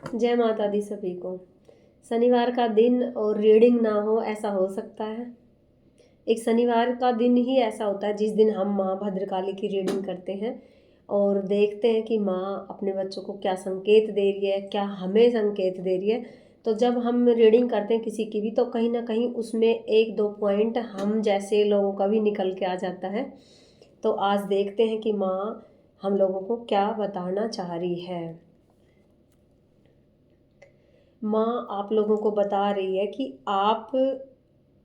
जय माता दी सभी को। शनिवार का दिन और रीडिंग ना हो ऐसा हो सकता है? एक शनिवार का दिन ही ऐसा होता है जिस दिन हम माँ भद्रकाली की रीडिंग करते हैं और देखते हैं कि माँ अपने बच्चों को क्या संकेत दे रही है, क्या हमें संकेत दे रही है। तो जब हम रीडिंग करते हैं किसी की भी तो कहीं ना कहीं उसमें एक दो पॉइंट हम जैसे लोगों का भी निकल के आ जाता है। तो आज देखते हैं कि माँ हम लोगों को क्या बताना चाह रही है। माँ आप लोगों को बता रही है कि आप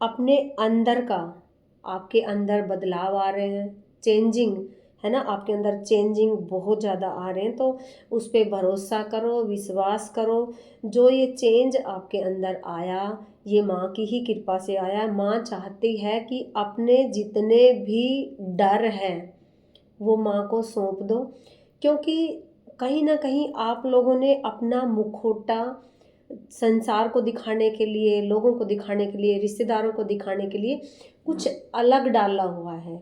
अपने अंदर का, आपके अंदर बदलाव आ रहे हैं, चेंजिंग है ना, आपके अंदर चेंजिंग बहुत ज़्यादा आ रहे हैं। तो उस पर भरोसा करो, विश्वास करो। जो ये चेंज आपके अंदर आया ये माँ की ही कृपा से आया। माँ चाहती है कि अपने जितने भी डर हैं वो माँ को सौंप दो, क्योंकि कहीं ना कहीं आप लोगों ने अपना मुखौटा संसार को दिखाने के लिए, लोगों को दिखाने के लिए, रिश्तेदारों को दिखाने के लिए कुछ अलग डाला हुआ है।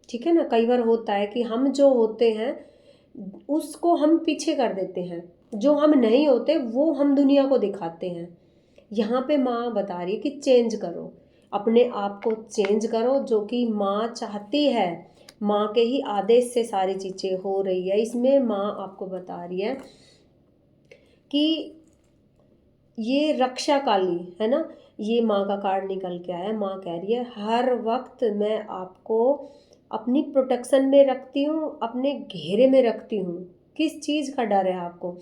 ठीक है ना, कई बार होता है कि हम जो होते हैं उसको हम पीछे कर देते हैं, जो हम नहीं होते वो हम दुनिया को दिखाते हैं। यहाँ पे माँ बता रही है कि चेंज करो, अपने आप को चेंज करो, जो कि माँ चाहती है। माँ के ही आदेश से सारी चीज़ें हो रही है। इसमें माँ आपको बता रही है कि ये रक्षा काली है ना, ये माँ का कार्ड निकल के आया। माँ कह रही है हर वक्त मैं आपको अपनी प्रोटेक्शन में रखती हूँ, अपने घेरे में रखती हूँ। किस चीज़ का डर है आपको?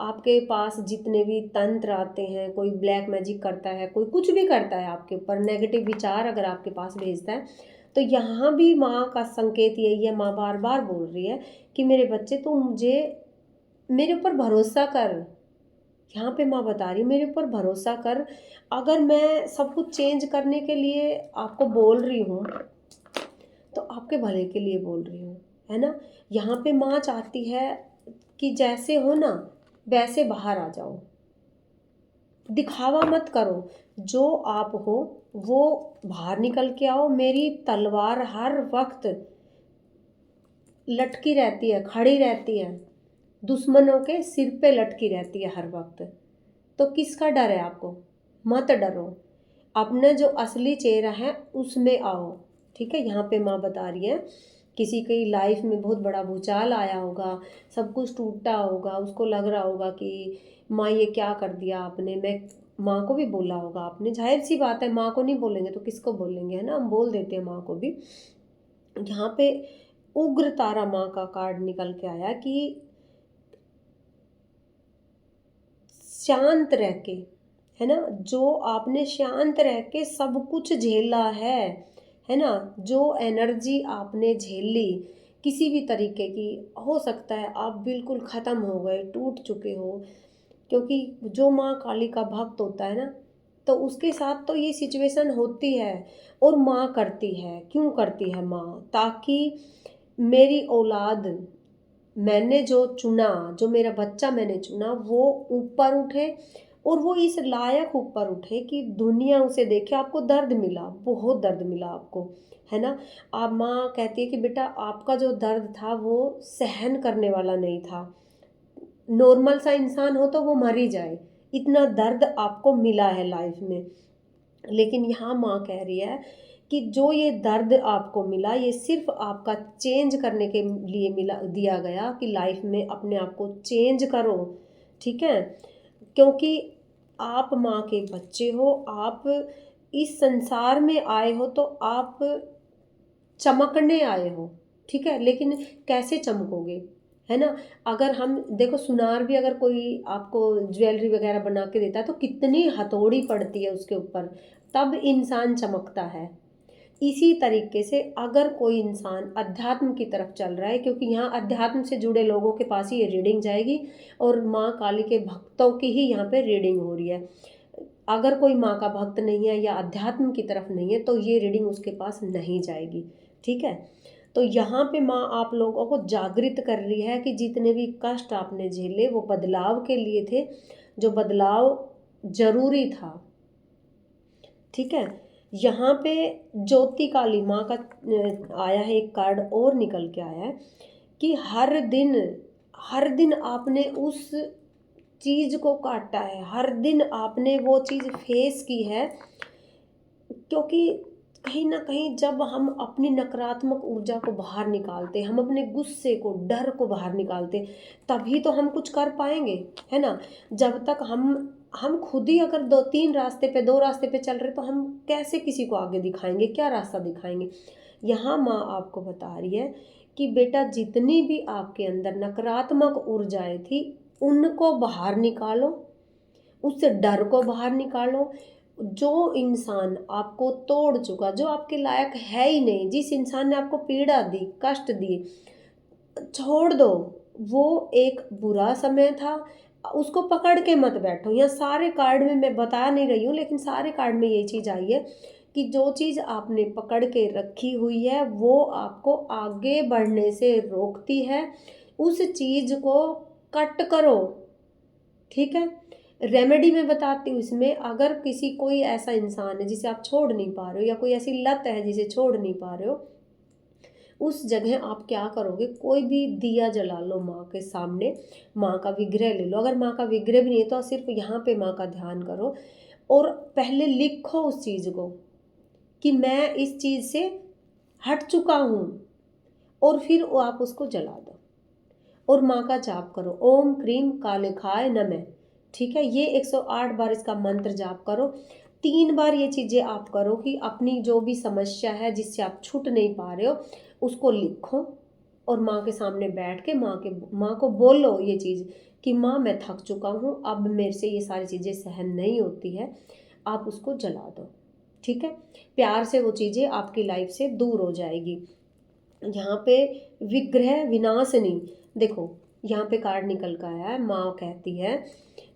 आपके पास जितने भी तंत्र आते हैं, कोई ब्लैक मैजिक करता है, कोई कुछ भी करता है आपके ऊपर, नेगेटिव विचार अगर आपके पास भेजता है, तो यहाँ भी माँ का संकेत यही है। माँ बार बार बोल रही है कि मेरे बच्चे तू मुझे, मेरे ऊपर भरोसा कर। यहाँ पे माँ बता रही मेरे ऊपर भरोसा कर। अगर मैं सब कुछ चेंज करने के लिए आपको बोल रही हूँ तो आपके भले के लिए बोल रही हूँ, है ना। यहाँ पे माँ चाहती है कि जैसे हो ना वैसे बाहर आ जाओ, दिखावा मत करो। जो आप हो वो बाहर निकल के आओ। मेरी तलवार हर वक्त लटकी रहती है, खड़ी रहती है, दुश्मनों के सिर पे लटकी रहती है हर वक्त। तो किसका डर है आपको? मत डरो, अपना जो असली चेहरा है उसमें आओ। ठीक है, यहाँ पे माँ बता रही है किसी की लाइफ में बहुत बड़ा भूचाल आया होगा, सब कुछ टूटा होगा, उसको लग रहा होगा कि माँ ये क्या कर दिया आपने। मैं माँ को भी बोला होगा आपने, जाहिर सी बात है, माँ को नहीं बोलेंगे तो किसको बोलेंगे, है ना, हम बोल देते हैं माँ को भी। यहाँ पे उग्र तारा माँ का कार्ड निकल के आया कि शांत रह के, है ना, जो आपने शांत रह के सब कुछ झेला है ना, जो एनर्जी आपने झेल ली किसी भी तरीके की, हो सकता है आप बिल्कुल ख़त्म हो गए, टूट चुके हो। क्योंकि जो माँ काली का भक्त होता है ना, तो उसके साथ तो ये सिचुएशन होती है। और माँ करती है, क्यों करती है माँ? ताकि मेरी औलाद, मैंने जो चुना, जो मेरा बच्चा मैंने चुना वो ऊपर उठे, और वो इस लायक ऊपर उठे कि दुनिया उसे देखे। आपको दर्द मिला, बहुत दर्द मिला आपको, है ना। आप माँ कहती है कि बेटा आपका जो दर्द था वो सहन करने वाला नहीं था। नॉर्मल सा इंसान हो तो वो मर ही जाए, इतना दर्द आपको मिला है लाइफ में। लेकिन यहाँ माँ कह रही है कि जो ये दर्द आपको मिला ये सिर्फ आपका चेंज करने के लिए मिला, दिया गया कि लाइफ में अपने आप को चेंज करो। ठीक है, क्योंकि आप माँ के बच्चे हो, आप इस संसार में आए हो तो आप चमकने आए हो। ठीक है, लेकिन कैसे चमकोगे, है ना। अगर हम देखो, सुनार भी अगर कोई आपको ज्वेलरी वगैरह बना के देता है तो कितनी हथौड़ी पड़ती है उसके ऊपर, तब इंसान चमकता है। इसी तरीके से अगर कोई इंसान अध्यात्म की तरफ चल रहा है, क्योंकि यहाँ अध्यात्म से जुड़े लोगों के पास ही ये रीडिंग जाएगी और माँ काली के भक्तों की ही यहाँ पे रीडिंग हो रही है। अगर कोई माँ का भक्त नहीं है या अध्यात्म की तरफ नहीं है तो ये रीडिंग उसके पास नहीं जाएगी। ठीक है, तो यहाँ पे माँ आप लोगों को जागृत कर रही है कि जितने भी कष्ट आपने झेले वो बदलाव के लिए थे, जो बदलाव जरूरी था। ठीक है, यहाँ पे ज्योति काली माँ का आया है, एक कार्ड और निकल के आया है कि हर दिन आपने उस चीज़ को काटा है, हर दिन आपने वो चीज़ फेस की है, क्योंकि कहीं न कहीं जब हम अपनी नकारात्मक ऊर्जा को बाहर निकालते हैं, हम अपने गुस्से को, डर को बाहर निकालते हैं, तभी तो हम कुछ कर पाएँगे, है ना? जब तक हम खुद ही अगर 2-3 रास्ते पे 2 रास्ते पे चल रहे, तो हम कैसे किसी को आगे दिखाएँगे, क्या रास्ता दिखाएँगे? यहाँ माँ आपको बता रही है कि बेटा, जितनी भी आपके अंदर नकारात्मक ऊर्जाएँ थी, उनको बाहर निकालो, उस डर को बाहर निकालो। जो इंसान आपको तोड़ चुका, जो आपके लायक है ही नहीं, जिस इंसान ने आपको पीड़ा दी, कष्ट दिए, छोड़ दो। वो एक बुरा समय था, उसको पकड़ के मत बैठो। यहाँ सारे कार्ड में मैं बता नहीं रही हूँ, लेकिन सारे कार्ड में ये चीज़ आई है कि जो चीज़ आपने पकड़ के रखी हुई है, वो आपको आगे बढ़ने से रोकती है। उस चीज़ को कट करो, ठीक है? रेमेडी मैं बताती हूँ इसमें। अगर किसी कोई ऐसा इंसान है जिसे आप छोड़ नहीं पा रहे हो, या कोई ऐसी लत है जिसे छोड़ नहीं पा रहे हो, उस जगह आप क्या करोगे, कोई भी दिया जला लो माँ के सामने, माँ का विग्रह ले लो। अगर माँ का विग्रह भी नहीं है तो सिर्फ यहाँ पे माँ का ध्यान करो, और पहले लिखो उस चीज़ को कि मैं इस चीज़ से हट चुका हूँ, और फिर वो आप उसको जला दो और माँ का जाप करो, ओम क्रीम कालिखाय नमः। ठीक है, ये 108 बार इसका मंत्र जाप करो। 3 बार ये चीज़ें आप करो कि अपनी जो भी समस्या है जिससे आप छूट नहीं पा रहे हो, उसको लिखो, और माँ के सामने बैठ के माँ को बोलो ये चीज़ कि माँ, मैं थक चुका हूँ, अब मेरे से ये सारी चीज़ें सहन नहीं होती है, आप उसको जला दो। ठीक है, प्यार से वो चीज़ें आपकी लाइफ से दूर हो जाएगी। यहाँ पे विग्रह विनाशनी, देखो यहाँ पे कार्ड निकल कर आया है। माँ कहती है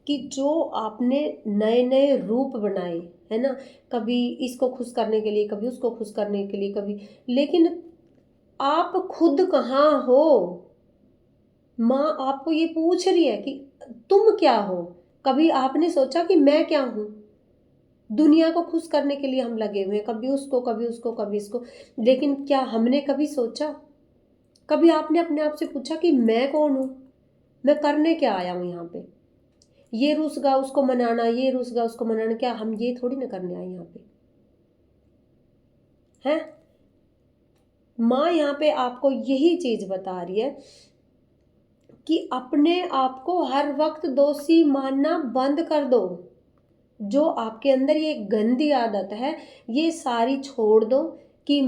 कि जो आपने नए नए रूप बनाए, है ना, कभी इसको खुश करने के लिए, कभी उसको खुश करने के लिए, कभी, लेकिन आप खुद कहाँ हो? माँ आपको ये पूछ रही है कि तुम क्या हो? कभी आपने सोचा कि मैं क्या हूँ? दुनिया को खुश करने के लिए हम लगे हुए हैं, कभी उसको, कभी उसको, कभी इसको, लेकिन क्या हमने कभी सोचा, कभी आपने अपने आप से पूछा कि मैं कौन हूँ? मैं करने क्या आया हूँ यहाँ पे? ये रुस गा उसको मनाना, ये रुस गा उसको मनाना, क्या हम ये थोड़ी ना करने आए यहाँ पे, हैं? माँ यहाँ पे आपको यही चीज बता रही है कि अपने आप को हर वक्त दोषी मानना बंद कर दो। जो आपके अंदर ये गंदी आदत है, ये सारी छोड़ दो कि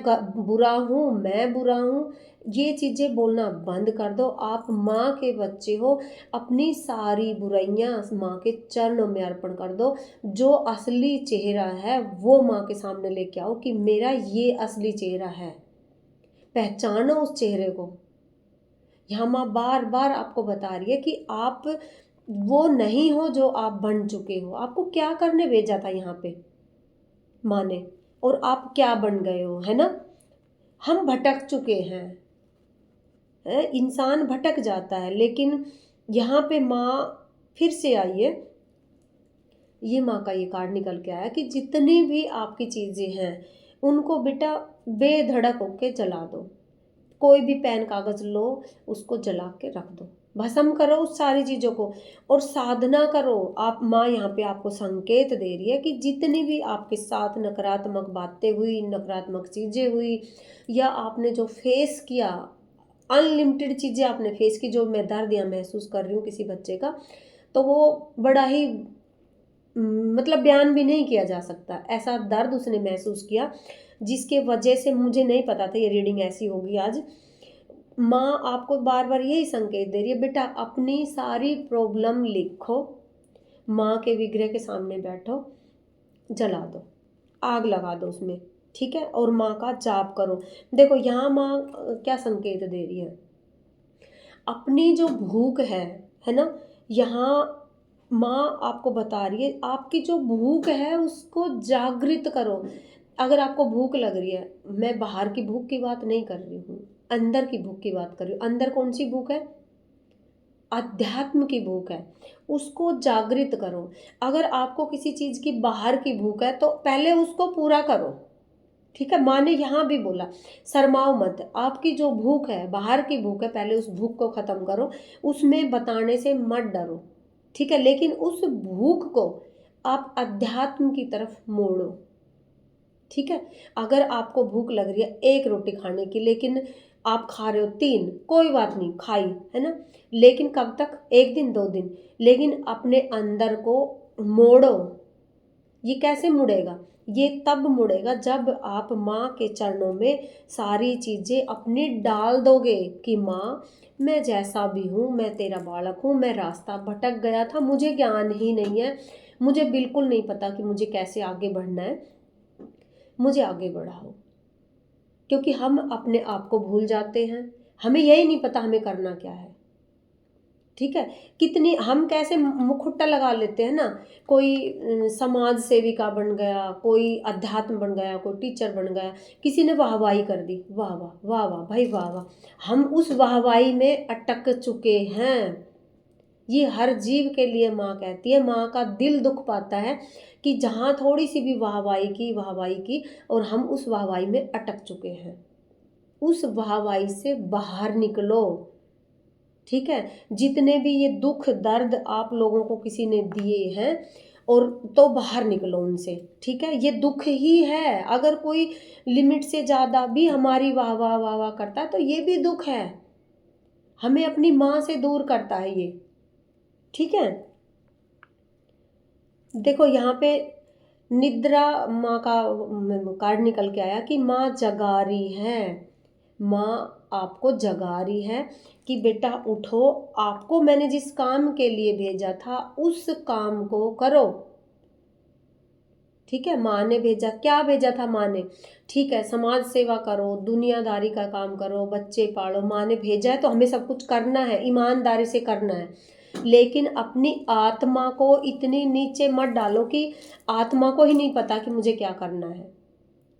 बुरा हूँ, मैं बुरा हूँ। ये चीज़ें बोलना बंद कर दो। आप माँ के बच्चे हो, अपनी सारी बुराइयाँ माँ के चरणों में अर्पण कर दो। जो असली चेहरा है वो माँ के सामने लेके आओ कि मेरा ये असली चेहरा है, पहचानो उस चेहरे को। यहाँ माँ बार बार आपको बता रही है कि आप वो नहीं हो जो आप बन चुके हो। आपको क्या करने भेजा था यहाँ पे माँ ने, और आप क्या बन गए हो, है ना? हम भटक चुके हैं, है? इंसान भटक जाता है, लेकिन यहाँ पे माँ फिर से आई है। ये माँ का ये कार्ड निकल के आया कि जितनी भी आपकी चीज़ें हैं, उनको बेटा बेधड़क होके जला दो। कोई भी पेन कागज लो, उसको जला के रख दो, भस्म करो उस सारी चीज़ों को, और साधना करो। आप माँ यहाँ पे आपको संकेत दे रही है कि जितनी भी आपके साथ नकारात्मक बातें हुई, नकारात्मक चीज़ें हुई, या आपने जो फेस किया, अनलिमिटेड चीज़ें आपने फेस की, जो मैं दर्द यहाँ महसूस कर रही हूँ किसी बच्चे का, तो वो बड़ा ही मतलब बयान भी नहीं किया जा सकता। ऐसा दर्द उसने महसूस किया जिसके वजह से मुझे नहीं पता था ये रीडिंग ऐसी होगी आज। माँ आपको बार बार यही संकेत दे रही है, बेटा अपनी सारी प्रॉब्लम लिखो, माँ के विग्रह के सामने बैठो, जला दो, आग लगा दो उसमें, ठीक है, और माँ का जाप करो। देखो यहाँ माँ क्या संकेत दे रही है, अपनी जो भूख है ना, यहाँ माँ आपको बता रही है आपकी जो भूख है उसको जागृत करो। अगर आपको भूख लग रही है, मैं बाहर की भूख की बात नहीं कर रही हूँ, अंदर की भूख की बात कर रही हूँ। अंदर कौन सी भूख है? अध्यात्म की भूख है, उसको जागृत करो। अगर आपको किसी चीज़ की बाहर की भूख है तो पहले उसको पूरा करो, ठीक है। माँ ने यहाँ भी बोला शर्माओ मत, आपकी जो भूख है, बाहर की भूख है, पहले उस भूख को ख़त्म करो, उसमें बताने से मत डरो। ठीक है, लेकिन उस भूख को आप अध्यात्म की तरफ मोड़ो। ठीक है, अगर आपको भूख लग रही है एक रोटी खाने की, लेकिन आप खा रहे हो तीन, कोई बात नहीं, खाई, है ना, लेकिन कब तक, एक दिन दो दिन, लेकिन अपने अंदर को मोड़ो। ये कैसे मुड़ेगा? ये तब मुड़ेगा जब आप माँ के चरणों में सारी चीज़ें अपनी डाल दोगे कि माँ, मैं जैसा भी हूँ, मैं तेरा बालक हूँ, मैं रास्ता भटक गया था, मुझे ज्ञान ही नहीं है, मुझे बिल्कुल नहीं पता कि मुझे कैसे आगे बढ़ना है, मुझे आगे बढ़ाओ। क्योंकि हम अपने आप को भूल जाते हैं, हमें यही नहीं पता हमें करना क्या है। ठीक है, कितनी हम कैसे मुखुट्टा लगा लेते हैं ना, कोई समाज सेविका बन गया, कोई अध्यात्म बन गया, कोई टीचर बन गया, किसी ने वाहवाही कर दी, वाह वाह वाह वाह भाई वाह वाह, हम उस वाहवाही में अटक चुके हैं। ये हर जीव के लिए माँ कहती है, माँ का दिल दुख पाता है कि जहाँ थोड़ी सी भी वाहवाही की और हम उस वाहवाही में अटक चुके हैं। उस वाहवाही से बाहर निकलो। ठीक है, जितने भी ये दुख दर्द आप लोगों को किसी ने दिए हैं, और तो बाहर निकलो उनसे। ठीक है, ये दुख ही है। अगर कोई लिमिट से ज़्यादा भी हमारी वाह वाह वाह वाह करता है तो ये भी दुख है, हमें अपनी माँ से दूर करता है ये। ठीक है, देखो यहाँ पे निद्रा माँ का कार्ड निकल के आया कि माँ जगा रही है, माँ आपको जगा रही है कि बेटा उठो, आपको मैंने जिस काम के लिए भेजा था उस काम को करो। ठीक है, माँ ने भेजा, क्या भेजा था माँ ने? ठीक है, समाज सेवा करो, दुनियादारी का काम करो, बच्चे पालो, माँ ने भेजा है तो हमें सब कुछ करना है, ईमानदारी से करना है। लेकिन अपनी आत्मा को इतनी नीचे मत डालो कि आत्मा को ही नहीं पता कि मुझे क्या करना है।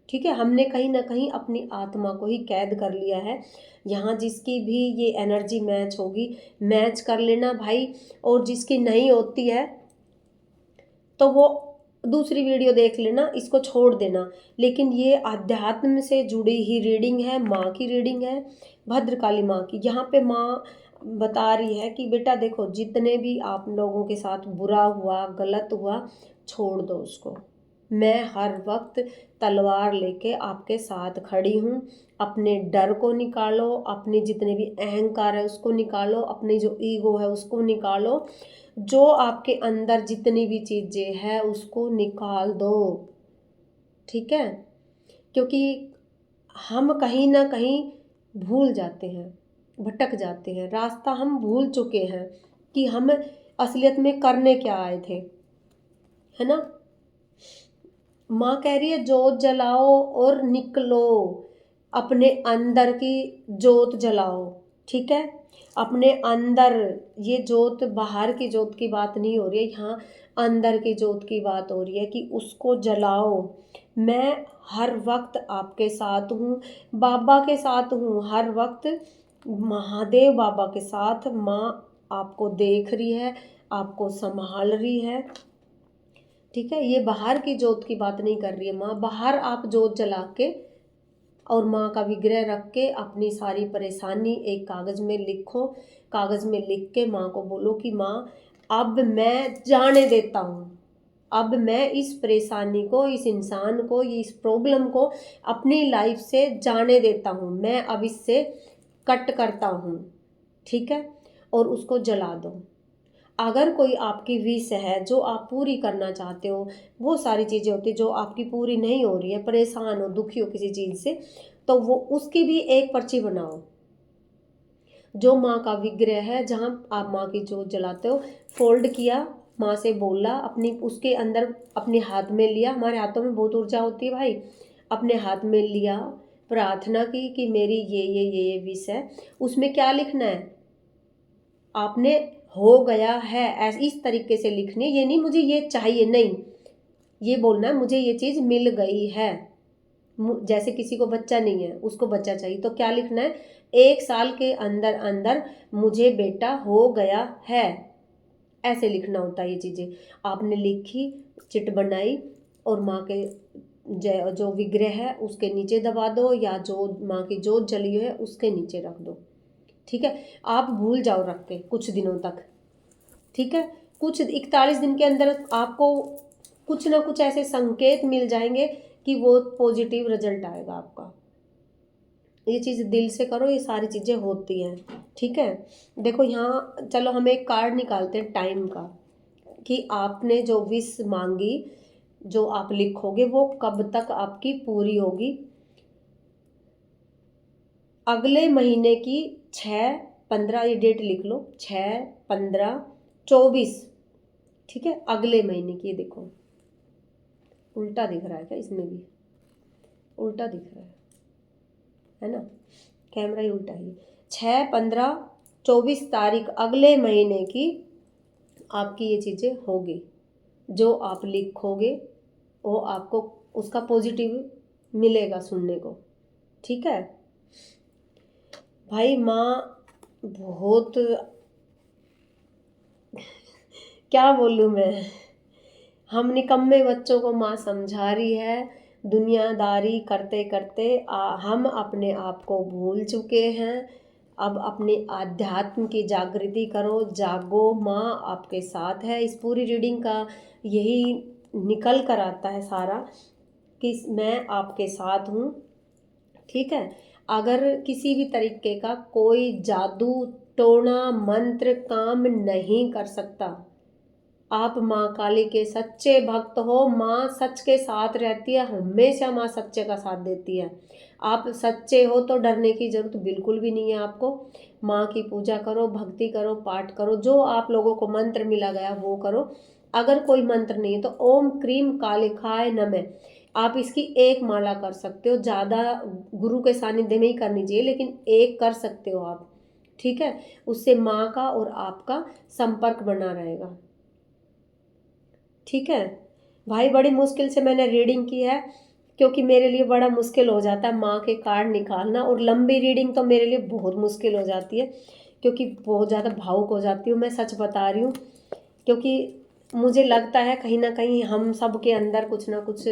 ठीक है, हमने कहीं ना कहीं अपनी आत्मा को ही कैद कर लिया है। यहाँ जिसकी भी ये एनर्जी मैच होगी, मैच कर लेना भाई, और जिसकी नहीं होती है तो वो दूसरी वीडियो देख लेना, इसको छोड़ देना। लेकिन ये अध्यात्म से जुड़ी ही रीडिंग है, माँ की रीडिंग है, भद्रकाली माँ की। यहाँ पे माँ बता रही है कि बेटा देखो, जितने भी आप लोगों के साथ बुरा हुआ, गलत हुआ, छोड़ दो उसको। मैं हर वक्त तलवार लेके आपके साथ खड़ी हूँ। अपने डर को निकालो, अपनी जितने भी अहंकार है उसको निकालो, अपनी जो ईगो है उसको निकालो, जो आपके अंदर जितनी भी चीज़ें हैं उसको निकाल दो। ठीक है, क्योंकि हम कहीं ना कहीं भूल जाते हैं, भटक जाते हैं, रास्ता हम भूल चुके हैं कि हम असलियत में करने क्या आए थे, है ना। माँ कह रही है जोत जलाओ और निकलो, अपने अंदर की जोत जलाओ। ठीक है, अपने अंदर, ये जोत बाहर की जोत की बात नहीं हो रही है यहाँ, अंदर की जोत की बात हो रही है कि उसको जलाओ। मैं हर वक्त आपके साथ हूँ, बाबा के साथ हूँ हर वक्त, महादेव बाबा के साथ। माँ आपको देख रही है, आपको संभाल रही है। ठीक है, ये बाहर की जोत की बात नहीं कर रही है माँ। बाहर आप जोत जला के और माँ का विग्रह रख के अपनी सारी परेशानी एक कागज़ में लिखो, कागज़ में लिख के माँ को बोलो कि माँ अब मैं जाने देता हूँ, अब मैं इस परेशानी को, इस इंसान को, इस प्रॉब्लम को अपनी लाइफ से जाने देता हूँ, मैं अब इससे कट करता हूँ। ठीक है, और उसको जला दो। अगर कोई आपकी विश है जो आप पूरी करना चाहते हो, वो सारी चीज़ें होती जो आपकी पूरी नहीं हो रही है, परेशान हो, दुखी हो किसी चीज़ से, तो वो उसकी भी एक पर्ची बनाओ। जो माँ का विग्रह है, जहाँ आप माँ की जोत जलाते हो, फोल्ड किया, माँ से बोला, अपनी उसके अंदर अपने हाथ में लिया, हमारे हाथों में बहुत ऊर्जा होती है भाई, अपने हाथ में लिया, प्रार्थना की कि मेरी ये विश है। उसमें क्या लिखना है आपने? हो गया है, ऐसे इस तरीके से लिखनी, ये नहीं मुझे ये चाहिए, नहीं, ये बोलना है मुझे ये चीज़ मिल गई है। जैसे किसी को बच्चा नहीं है, उसको बच्चा चाहिए, तो क्या लिखना है? 1 साल के अंदर अंदर मुझे बेटा हो गया है, ऐसे लिखना होता है ये चीज़ें। आपने लिखी, चिट बनाई, और माँ के जो विग्रह है उसके नीचे दबा दो, या जो माँ की जोत जली है उसके नीचे रख दो। ठीक है, आप भूल जाओ रख के कुछ दिनों तक। ठीक है, कुछ 41 दिन के अंदर आपको कुछ ना कुछ ऐसे संकेत मिल जाएंगे कि वो पॉजिटिव रिजल्ट आएगा आपका। ये चीज़ दिल से करो, ये सारी चीज़ें होती हैं। ठीक है, देखो यहाँ चलो हम एक कार्ड निकालते हैं टाइम का, कि आपने जो विश मांगी, जो आप लिखोगे वो कब तक आपकी पूरी होगी। अगले महीने की 6-15, ये डेट लिख लो, 6-15-24। ठीक है, अगले महीने की। देखो उल्टा दिख रहा है क्या, इसमें भी उल्टा दिख रहा है ना, कैमरा ही उल्टा है। 6-15-24 तारीख अगले महीने की आपकी ये चीज़ें होगी। जो आप लिखोगे वो आपको उसका पॉजिटिव मिलेगा सुनने को। ठीक है भाई, माँ बहुत क्या बोलूँ मैं, हम निकम्मे बच्चों को माँ समझा रही है। दुनियादारी करते करते हम अपने आप को भूल चुके हैं। अब अपने आध्यात्म की जागृति करो, जागो, माँ आपके साथ है। इस पूरी रीडिंग का यही निकल कर आता है सारा, कि मैं आपके साथ हूँ। ठीक है, अगर किसी भी तरीके का कोई जादू टोना मंत्र काम नहीं कर सकता, आप माँ काली के सच्चे भक्त हो, माँ सच के साथ रहती है, हमेशा माँ सच्चे का साथ देती है। आप सच्चे हो तो डरने की जरूरत बिल्कुल भी नहीं है आपको। माँ की पूजा करो, भक्ति करो, पाठ करो, जो आप लोगों को मंत्र मिला गया वो करो। अगर कोई मंत्र नहीं है तो ओम क्रीम कालिखाय नमः, आप इसकी एक माला कर सकते हो। ज़्यादा गुरु के सानिध्य में ही करनी चाहिए, लेकिन एक कर सकते हो आप। ठीक है, उससे माँ का और आपका संपर्क बना रहेगा। ठीक है भाई, बड़ी मुश्किल से मैंने रीडिंग की है, क्योंकि मेरे लिए बड़ा मुश्किल हो जाता है माँ के कार्ड निकालना, और लंबी रीडिंग तो मेरे लिए बहुत मुश्किल हो जाती है, क्योंकि बहुत ज़्यादा भावुक हो जाती हूँ। मैं सच बता रही हूँ, क्योंकि मुझे लगता है कहीं ना कहीं हम सब के अंदर कुछ ना कुछ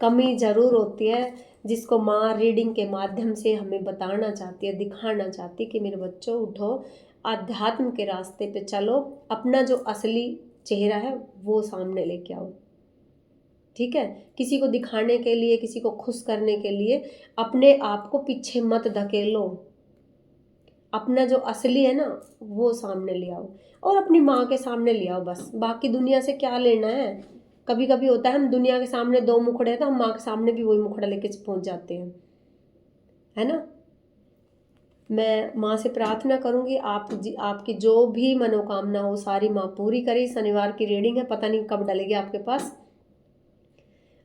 कमी ज़रूर होती है, जिसको माँ रीडिंग के माध्यम से हमें बताना चाहती है, दिखाना चाहती है कि मेरे बच्चों उठो, आध्यात्म के रास्ते पे चलो, अपना जो असली चेहरा है वो सामने लेके आओ। ठीक है, किसी को दिखाने के लिए, किसी को खुश करने के लिए अपने आप को पीछे मत धकेलो। अपना जो असली है ना वो सामने ले आओ, और अपनी माँ के सामने ले आओ बस। बाकी दुनिया से क्या लेना है। कभी कभी होता है हम दुनिया के सामने दो मुखड़े हैं तो हम माँ के सामने भी वही मुखड़ा लेके पहुंच जाते हैं, है ना। मैं माँ से प्रार्थना करूंगी आपकी जो भी मनोकामना हो सारी माँ पूरी करे। शनिवार की रीडिंग है, पता नहीं कब डलेगी आपके पास।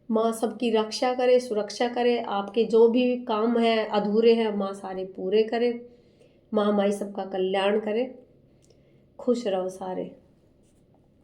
माँ सबकी रक्षा करे, सुरक्षा करे, आपके जो भी काम है अधूरे हैं माँ सारे पूरे करे। माँ हमारी सबका कल्याण करे। खुश रहो सारे।